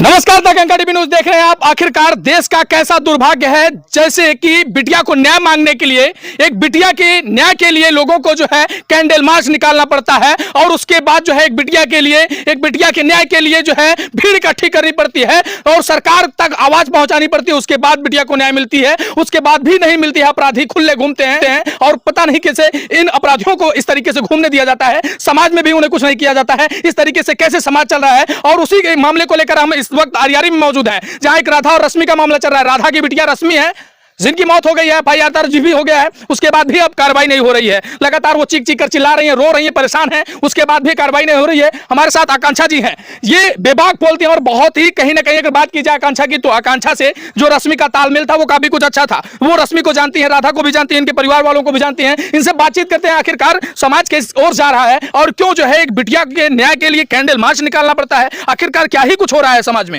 नमस्कार, the कंका TV news देख रहे हैं आप। आखिरकार देश का कैसा दुर्भाग्य है, जैसे कि बिटिया को न्याय मांगने के लिए, एक बिटिया के न्याय के लिए लोगों को जो है कैंडल मार्च निकालना पड़ता है और उसके बाद जो है एक बिटिया के लिए, एक बिटिया के न्याय के लिए जो है भीड़ इकट्ठी करनी पड़ती है और सरकार तक आवाज पहुंचानी पड़ती है। उसके बाद बिटिया को न्याय मिलती है, उसके बाद भी नहीं मिलती है। अपराधी खुले घूमते हैं और पता नहीं कैसे इन अपराधियों को इस तरीके से घूमने दिया जाता है। समाज में भी उन्हें कुछ नहीं किया जाता है। इस तरीके से कैसे समाज चल रहा है, और उसी के मामले को लेकर हम इस वक्त आरियारी में मौजूद है, जहां एक राधा और रश्मि का मामला चल रहा है। राधा की बिटिया रश्मि है, जिनकी मौत हो गई है, FIR दर्ज भी हो गया है। उसके बाद भी अब कार्रवाई नहीं हो रही है। लगातार वो चीख चीख कर चिल्ला रही है, रो रही है, परेशान है, उसके बाद भी कार्रवाई नहीं हो रही है। हमारे साथ आकांक्षा जी हैं, ये बेबाक बोलती हैं और बहुत ही कहीं ना कहीं अगर बात की जाए आकांक्षा की, तो आकांक्षा से जो रश्मि का तालमेल था वो काफी कुछ अच्छा था। वो रश्मि को जानती है, राधा को भी जानती है, इनके परिवार वालों को भी जानती है। इनसे बातचीत करते हैं आखिरकार समाज के ओर जा रहा है और क्यों जो है एक बिटिया के न्याय के लिए कैंडल मार्च निकालना पड़ता है। आखिरकार क्या ही कुछ हो रहा है समाज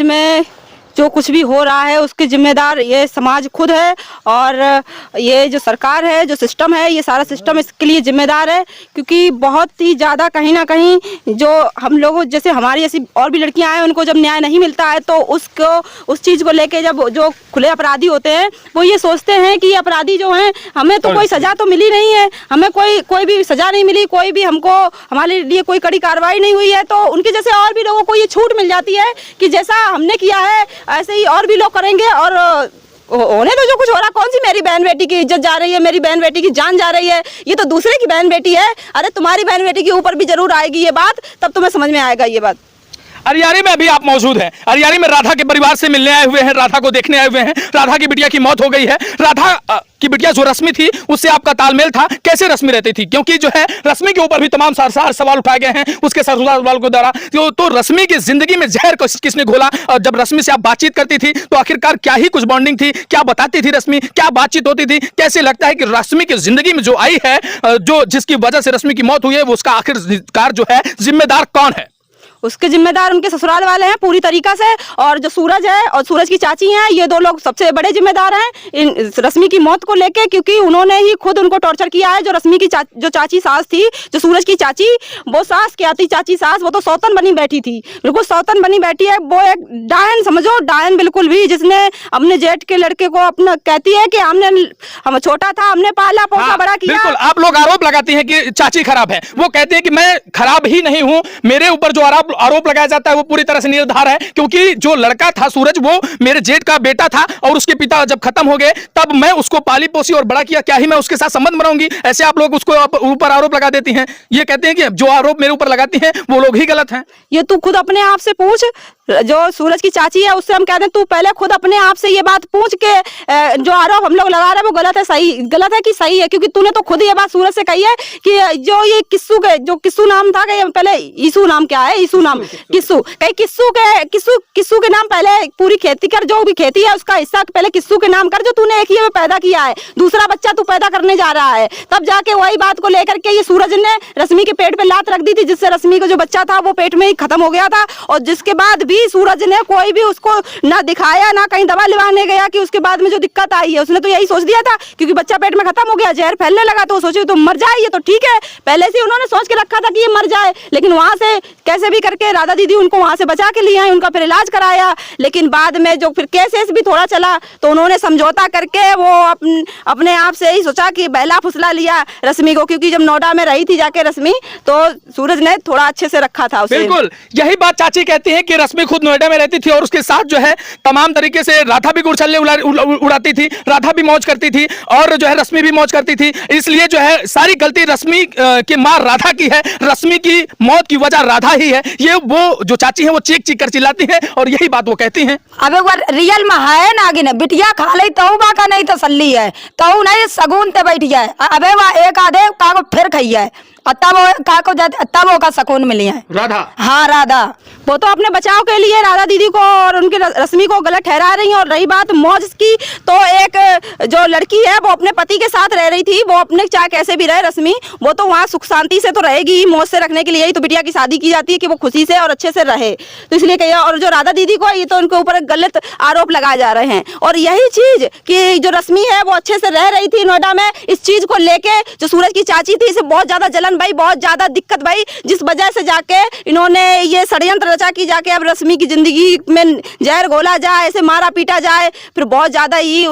में जो कुछ भी हो रहा है उसके जिम्मेदार ये समाज खुद है, और ये जो सरकार है, जो सिस्टम है, ये सारा सिस्टम इसके लिए जिम्मेदार है। क्योंकि बहुत ही ज़्यादा कहीं ना कहीं जो हम लोग जैसे हमारी ऐसी और भी लड़कियां हैं, उनको जब न्याय नहीं मिलता है तो उस चीज़ को लेके जब जो खुले अपराधी होते हैं वो ये सोचते हैं कि अपराधी जो हैं, हमें तो कोई सज़ा तो मिली नहीं है, हमें कोई भी सज़ा नहीं मिली, कोई भी हमारे लिए कोई कड़ी कार्रवाई नहीं हुई है, तो उनके जैसे और भी लोगों को ये छूट मिल जाती है कि जैसा हमने किया है ऐसे ही और भी लोग करेंगे। और होने तो जो कुछ हो रहा, कौन सी मेरी बहन बेटी की इज्जत जा रही है, मेरी बहन बेटी की जान जा रही है, ये तो दूसरे की बहन बेटी है। अरे तुम्हारी बहन बेटी के ऊपर भी जरूर आएगी ये बात, तब तुम्हें समझ में आएगा ये बात। अरियारी में अभी आप मौजूद हैं। अरियारी में राधा के परिवार से मिलने आए हुए हैं, राधा को देखने आए हुए हैं। राधा की बिटिया की मौत हो गई है। राधा की बिटिया जो रश्मि थी, उससे आपका तालमेल था, कैसे रश्मि रहती थी? क्योंकि जो है रश्मि के ऊपर भी तमाम सवाल उठाए गए हैं उसके ससुराल वालों के द्वारा। तो रश्मि की जिंदगी में जहर किसने घोला? और जब रश्मि से आप बातचीत करती थी तो आखिरकार क्या ही कुछ बॉन्डिंग थी? क्या बताती थी रश्मि? क्या बातचीत होती थी? कैसे लगता है कि रश्मि की जिंदगी में जो आई है, जो जिसकी वजह से रश्मि की मौत हुई है, वो उसका आखिरकार जो है जिम्मेदार कौन है? उसके जिम्मेदार उनके ससुराल वाले हैं पूरी तरीका से, और जो सूरज है और सूरज की चाची हैं, ये दो लोग सबसे बड़े जिम्मेदार हैं इन रश्मि की मौत को लेके। क्योंकि उन्होंने ही खुद उनको टॉर्चर किया है। जो रश्मि की जो चाची सास थी, जो सूरज की चाची, वो सास क्या थी, चाची सास, वो तो सौतन बनी बैठी थी, बिल्कुल सौतन बनी बैठी है। वो एक डायन समझो, डायन बिल्कुल भी, जिसने अपने जेठ के लड़के को अपना कहती है कि हम छोटा था, हमने पाला पोसा बड़ा किया। बिल्कुल, आप लोग आरोप लगाते हैं कि चाची खराब है। वो कहते हैं कि मैं खराब ही नहीं हूं, मेरे ऊपर जो आरोप लगाया जाता है वो पूरी तरह से निराधार है। क्योंकि जो लड़का था सूरज, वो मेरे जेठ का बेटा था और उसके पिता जब खत्म हो गए तब मैं उसको पाली पोसी और बड़ा किया। क्या ही मैं उसके साथ संबंध बनाऊंगी? ऐसे आप लोग उसको ऊपर आरोप लगा देती हैं। ये कहते हैं कि जो आरोप मेरे ऊपर लगाती हैं वो लोग ही गलत हैं। ये तू खुद अपने आप से पूछ, जो सूरज की चाची है उससे हम कहते हैं तू पहले खुद अपने आप से ये बात पूछ के जो आरोप हम लोग लगा रहे हैं वो गलत है, सही गलत है कि सही है? क्योंकि तूने तो खुद ये बात सूरज से कही है कि जो ये किस्सू नाम था, पहले ईसू नाम, क्या है ईसू नाम, किस्सू, कहीं किस्सू के नाम पहले पूरी खेती कर, जो भी खेती है उसका हिस्सा पहले किस्सू के नाम कर, जो तूने एक ही पैदा किया है, दूसरा बच्चा तू पैदा करने जा रहा है। तब जाके वही बात को लेकर के ये सूरज ने रश्मि के पेट पे लात रख दी थी, जिससे रश्मि का जो बच्चा था वो पेट में ही खत्म हो गया था। और जिसके बाद भी सूरज ने कोई भी उसको ना दिखाया, ना कहीं दवा लिवाने गया कि उसके बाद में जो दिक्कत आई है। उसने तो यही सोच दिया था क्योंकि बच्चा पेट में खत्म हो गया, जहर फैलने लगा, तो सोचे तो मर जाए, ये तो ठीक है, पहले से उन्होंने सोच के रखा था कि ये मर जाए। लेकिन वहां से कैसे भी करके राधा दीदी उनको वहां से बचा के लिए आई, उनका फिर इलाज कराया। लेकिन बाद में जो फिर केस भी थोड़ा चला तो उन्होंने समझौता करके वो अपने आप से ही सोचा कि बहला फुसला लिया रश्मि को। क्योंकि जब नोएडा में रही थी जाके रश्मि, तो सूरज ने थोड़ा अच्छे से रखा था उसे। बिल्कुल, यही बात चाची कहती है कि रश्मि खुद नोएडा में रहती थी और उसके साथ जो है तमाम तरीके से राधा भी गुड़छल्ले उड़ाती थी, राधा भी मौज करती थी और जो है रश्मि भी मौज करती थी। इसलिए जो है सारी गलती रश्मि की मां राधा की है, रश्मि की मौत की वजह राधा ही है। ये वो जो चाची है वो चीख चीख कर चिल्लाती है और यही बात वो कहती हैं। अब एक बार रियल में है नागिन, बिटिया खा ले तो का नहीं तसल्ली है, तो नहीं सगुन ते बैठ जाए। अबे वह एक आधे का फिर खाई है, तब वो का सुकून मिली है राधा। हाँ राधा, वो तो अपने बचाव के लिए राधा दीदी को और उनकी रश्मि को गलत ठहरा रही हैं। और रही बात मौज की, तो एक जो लड़की है वो अपने पति के साथ रह रही थी, वो अपने चाहे कैसे भी रहे रश्मि, वो तो वहाँ सुख शांति से तो रहेगी, मौज से रखने के लिए ही तो बिटिया की शादी की जाती है कि वो खुशी से और अच्छे से रहे। तो इसलिए कहिए, और जो राधा दीदी को ये तो उनके ऊपर गलत आरोप लगाए जा रहे हैं। और यही चीज कि जो रश्मि है वो अच्छे से रह रही थी नोएडा में, इस चीज को लेके जो सूरज की चाची थी इसे बहुत ज्यादा जलन टेंशन भाई, बहुत ज्यादा दिक्कत भाई, जिस वजह से जाके इन्होंने ये षड्यंत्र रचा कि जाके अब रश्मि की जिंदगी में जहर घोला जाए, ऐसे मारा पीटा जाए, फिर बहुत ज्यादा ही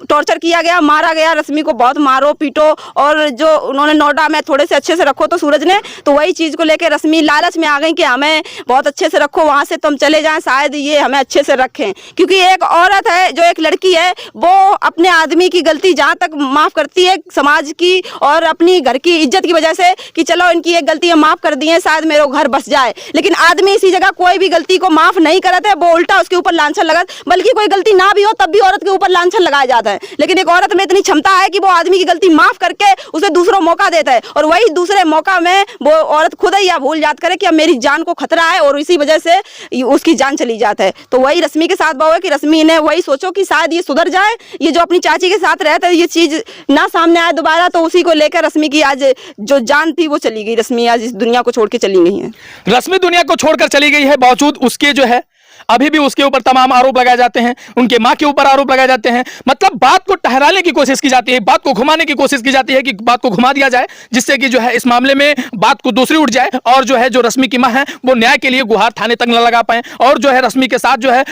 टॉर्चर किया गया, मारा गया रश्मि को, बहुत मारो पीटो। और जो उन्होंने नोएडा में थोड़े से अच्छे से रखो तो सूरज ने, तो वही चीज को लेकर रश्मि लालच में आ गई कि हमें बहुत अच्छे से रखो, वहां से तुम चले जाएं, शायद ये हमें अच्छे से रखें। क्योंकि एक औरत है, जो एक लड़की है, वो अपने आदमी की गलती जहाँ तक माफ करती है समाज की और अपनी घर की इज्जत की वजह से, कि चलो इनकी एक गलती माफ कर दी है, शायद मेरा घर बस जाए। लेकिन आदमी इसी जगह कोई भी गलती को माफ नहीं करते, वो उल्टा उसके ऊपर लांछन लगा, बल्कि कोई गलती ना भी हो तब भी औरत के ऊपर लांछन लगाया जाता है। लेकिन एक औरत में इतनी क्षमता है कि वो आदमी की गलती माफ करके उसे दूसरों मौका देता है, और वही दूसरे मौका में वो औरत खुद ही या भूल जात करे कि अब मेरी जान को खतरा है, और इसी वजह से उसकी जान चली जाती है। तो वही रश्मि के साथ बात है कि रश्मि ने वही सोचो कि शायद ये सुधर जाए, ये जो अपनी चाची के साथ रहता है ये चीज ना सामने आए दोबारा, तो उसी को लेकर रश्मि की आज जो जान थी वो चली गई। रश्मि आज इस दुनिया को छोड़ के चली गई है। रश्मि दुनिया को छोड़कर चली गई है, बावजूद उसके जो है अभी भी उसके ऊपर तमाम आरोप लगाए जाते हैं, उनके मां के ऊपर आरोप लगाए जाते हैं। मतलब बात को टहराने की कोशिश की जाती है, बात को घुमाने की कोशिश की जाती है कि बात को घुमा दिया जाए, जिससे कि जो है इस मामले में बात को दूसरी उठ जाए, और जो है जो रश्मि की मां है वो न्याय के लिए गुहार थाने तक न लगा पाए, और जो है रश्मि के साथ जो है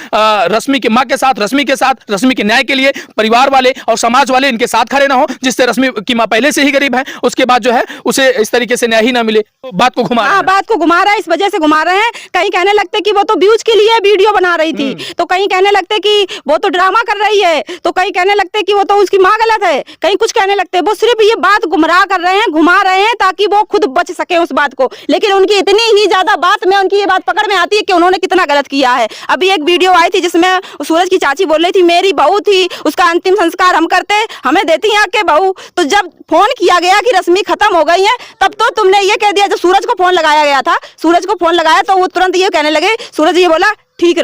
रश्मि की मां के साथ, रश्मि के न्याय के लिए परिवार वाले और समाज वाले इनके साथ खड़े ना हो, जिससे रश्मि की मां पहले से ही गरीब है, उसके बाद जो है उसे इस तरीके से न्याय ही ना मिले। तो बात को घुमा बात को घुमा रहा है, इस वजह से घुमा रहे हैं। कहीं कहने लगते कि वो तो व्यूज के लिए वीडियो बना रही थी, तो कहीं कहने लगते कि वो तो ड्रामा कर रही है, तो कहीं कहने लगते कि वो तो उसकी मां गलत है, कहीं कुछ कहने लगते। वो सिर्फ ये बात गुमराह कर रहे हैं, घुमा रहे हैं, ताकि वो खुद बच सके उस बात को। लेकिन उनकी इतनी ही ज्यादा बात में उनकी ये बात पकड़ में आती है कि उन्होंने कितना गलत किया है। अभी एक वीडियो आई थी जिसमें सूरज की चाची बोल रही थी मेरी बहू थी, उसका अंतिम संस्कार हम करते, हमें देती हैं आके बहू। तो जब फोन किया गया कि रश्मि खत्म हो गई है, तब तो तुमने ये कह दिया। जब सूरज को फोन लगाया गया था, सूरज को फोन लगाया तो वो तुरंत ये कहने लगे, सूरज ये बोला ठीक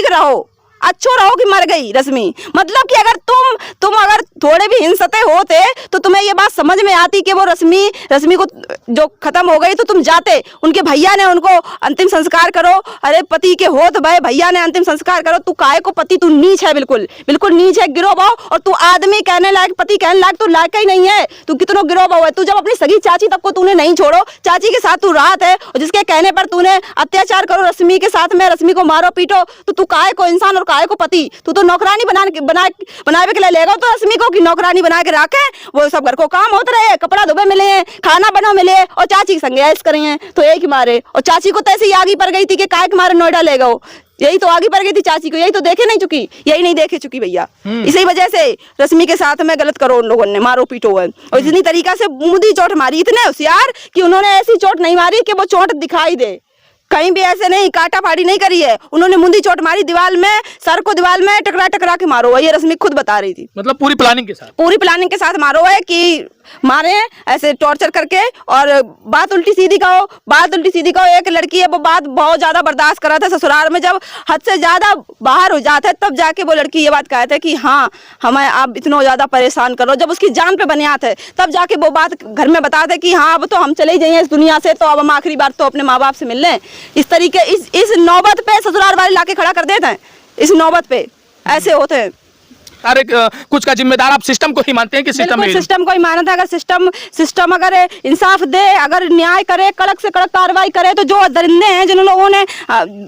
रहो, अच्छो रहो कि मर गई रश्मि। मतलब कि अगर तुम अगर थोड़े भी हिंसते होते तो तुम्हें ये बात समझ में आती कि वो रश्मि को जो खत्म हो गई, तो तुम जाते, उनके भैया ने उनको अंतिम संस्कार करो। अरे पति के होत भाई, भैया ने अंतिम संस्कार करो, तू काहे को पति, तू नीच है, बिल्कुल नीच है, गिरो भाव। और तू आदमी कहने लायक, पति कहने लायक तू लायक ही नहीं है, तू कितनो गिरो भाव है। तू जब अपनी सगी चाची तक को तूने नहीं छोड़ो, चाची के साथ तू रात है, और जिसके कहने पर तूने अत्याचार करो रश्मि के साथ में, रश्मि को मारो पीटो, तो तू काहे को इंसान और काहे को पति, तू तो नौकरानी बनावे के लिए लेगा तो रश्मि को कि नौकरानी बना के रखे, वो सब घर को काम होते रहे, कपड़ा धोबे मिले, खाना बना मिले, और चाची के संग ऐस करे हैं तो एक ही मारे। और चाची को तो ऐसे ही आगे पड़ गई थी कि काय के मारे नोएडा ले गओ, यही तो आगे पड़ गई थी चाची को, यही तो देखे नहीं चुकी, यही नहीं देखे चुकी भैया। इसी वजह से रश्मि के साथ में गलत करो उन लोगों ने, मारो पीटो है। और इतनी तरीका से मुंदी चोट मारी, इतने होशियार कि उन्होंने ऐसी चोट नहीं मारी कि वो चोट दिखाई दे, कहीं भी ऐसे नहीं काटा फाड़ी नहीं करी है, उन्होंने मुंदी चोट मारी, दीवार में, सर को दीवार में टकरा के मारो है। ये रश्मि खुद बता रही थी, मतलब पूरी प्लानिंग के साथ मारो है कि मारे ऐसे टॉर्चर करके। और बात उल्टी सीधी कहो, एक लड़की है वो बात बहुत ज्यादा बर्दाश्त करा था ससुराल में, जब हद से ज्यादा बाहर हो जाता है तब जाके वो लड़की ये बात कहते है कि हाँ हमें आप इतना ज्यादा परेशान करो। जब उसकी जान पे बनियात है तब जाके वो बात घर में बताते कि हाँ अब तो हम चले जाइए इस दुनिया से, तो अब हम आखिरी बार तो अपने माँ बाप से मिल लें। इस तरीके इस नौबत पे ससुराल वाले लाके खड़ा कर देते हैं, इस नौबत पे ऐसे होते हैं। अरे कुछ का जिम्मेदार आप सिस्टम को ही मानते हैं कि सिस्टम को ही मानता है। अगर सिस्टम अगर इंसाफ दे, अगर न्याय करे, कड़क से कड़क कार्रवाई करे, तो जो दरिंदे हैं जिन लोगों ने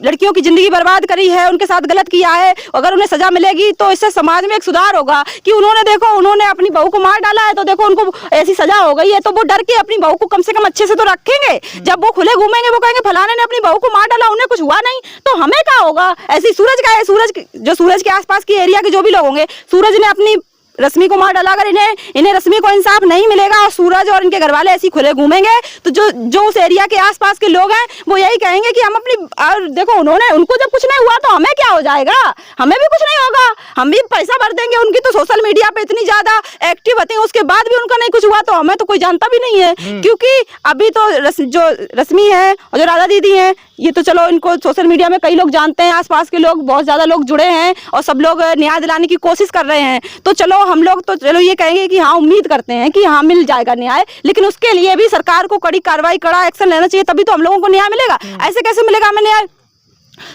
लड़कियों की जिंदगी बर्बाद करी है, उनके साथ गलत किया है, अगर उन्हें सजा मिलेगी तो इससे समाज में एक सुधार होगा कि उन्होंने अपनी बहू को मार डाला है, तो देखो उनको ऐसी सजा हो गई है, तो वो डर के अपनी बहू को कम से कम अच्छे से तो रखेंगे। जब वो खुले घूमेंगे वो कहेंगे फलाने ने अपनी बहू को मार डाला, उन्हें कुछ हुआ नहीं, तो हमें क्या होगा। ऐसी सूरज का है, सूरज के आसपास की एरिया के जो भी लोग होंगे, सूरज ने अपनी रश्मि को मार डाला, अगर इन्हें रश्मि को इंसाफ नहीं मिलेगा और सूरज और इनके घर वाले ऐसे खुले घूमेंगे, तो जो उस एरिया के आसपास के लोग हैं वो यही कहेंगे कि हम अपनी, और देखो उनको जब कुछ नहीं हुआ तो हमें क्या हो जाएगा, हमें भी कुछ नहीं होगा, हम भी पैसा भर देंगे। उनकी तो सोशल मीडिया पे इतनी ज्यादा एक्टिव होती है, उसके बाद भी उनका नहीं कुछ हुआ तो हमें तो कोई जानता भी नहीं है। क्योंकि अभी तो जो रश्मि है और जो राधा दीदी है, ये तो चलो इनको सोशल मीडिया में कई लोग जानते हैं, आसपास के लोग बहुत ज्यादा लोग जुड़े हैं और सब लोग न्याय दिलाने की कोशिश कर रहे हैं। तो चलो हम लोग तो चलो ये कहेंगे कि हाँ उम्मीद करते हैं कि हाँ मिल जाएगा न्याय, लेकिन उसके लिए भी सरकार को कड़ी कार्रवाई, कड़ा एक्शन लेना चाहिए, तभी तो हम लोगों को न्याय मिलेगा। ऐसे कैसे मिलेगा हमें न्याय।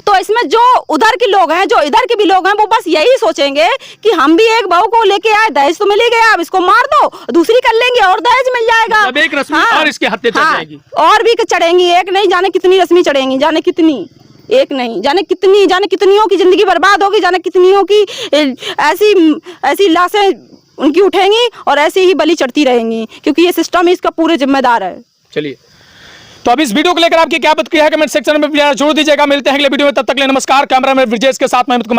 तो इसमें जो उधर के लोग हैं, जो इधर के भी लोग हैं, वो बस यही सोचेंगे कि हम भी एक बहू को लेके आए, दहेज तो मिल ही गया, अब इसको मार दो, दूसरी कर लेंगे और दहेज मिल जाएगा। अब एक रस्मी और इसके हत्या चढ़ जाएगी। और भी चढ़ेंगी, एक नहीं जाने कितनी रस्मी चढ़ेंगी, जाने कितनी, एक नहीं जाने कितनी, जाने कितनियों की जिंदगी बर्बाद होगी, जाने कितनियों की ऐसी ऐसी लाशें उनकी उठेंगी और ऐसे ही बलि चढ़ती रहेंगी, क्योंकि ये सिस्टम ही इसका पूरे जिम्मेदार है। चलिए, तो अब इस वीडियो को लेकर आपकी क्या प्रतिक्रिया है कमेंट सेक्शन में जरूर दीजिएगा। मिलते हैं अगले वीडियो में, तब तक के लिए नमस्कार। कैमरा में ब्रिजेश के साथ मैं अमित कुमार।